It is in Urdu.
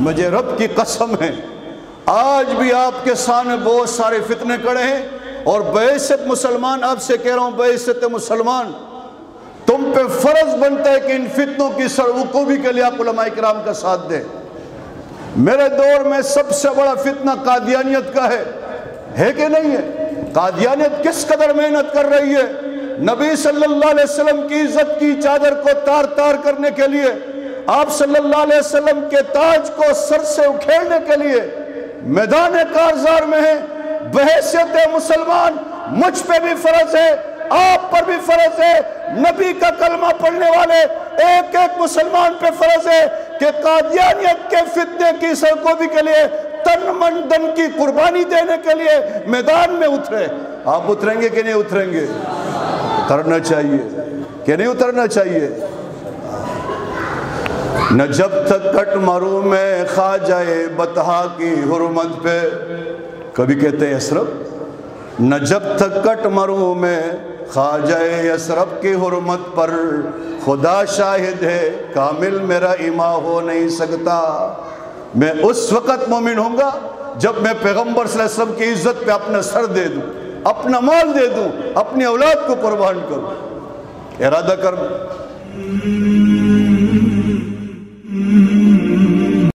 مجھے رب کی قسم ہے آج بھی آپ کے سامنے بہت سارے فتنے کڑے ہیں، اور بعثت مسلمان آپ سے کہہ رہا ہوں، بعثت مسلمان تم پہ فرض بنتا ہے کہ ان فتنوں کی سرکوبی کے لیے آپ علماء کرام کا ساتھ دیں۔ میرے دور میں سب سے بڑا فتنہ قادیانیت کا ہے کہ نہیں ہے؟ قادیانیت کس قدر محنت کر رہی ہے نبی صلی اللہ علیہ وسلم کی عزت کی چادر کو تار تار کرنے کے لیے، آپ صلی اللہ علیہ وسلم کے تاج کو سر سے اکھیڑنے کے لیے میدان کارزار میں ہے۔ بحیثیت مسلمان مجھ پہ بھی فرض ہے، آپ پر بھی فرض ہے، نبی کا کلمہ پڑھنے والے ایک ایک مسلمان پہ فرض ہے کہ قادیانیت کے فتنے کی سرکوبی کے لیے تن من دن کی قربانی دینے کے لیے میدان میں اترے۔ آپ اتریں گے کہ نہیں اتریں گے؟ اترنا چاہیے کہ نہیں اترنا چاہیے؟ نہ جب تک کٹ مروں میں خواجہ بطحا کی حرمت پہ، کبھی کہتے ہیں یثرب، نہ جب تک کٹ مروں میں خواجہ یثرب کی حرمت پر، خدا شاہد ہے کامل میرا ایمان ہو نہیں سکتا۔ میں اس وقت مومن ہوں گا جب میں پیغمبر صلی اللہ علیہ وسلم کی عزت پہ اپنا سر دے دوں، اپنا مال دے دوں، اپنی اولاد کو قربان کروں۔ ارادہ کر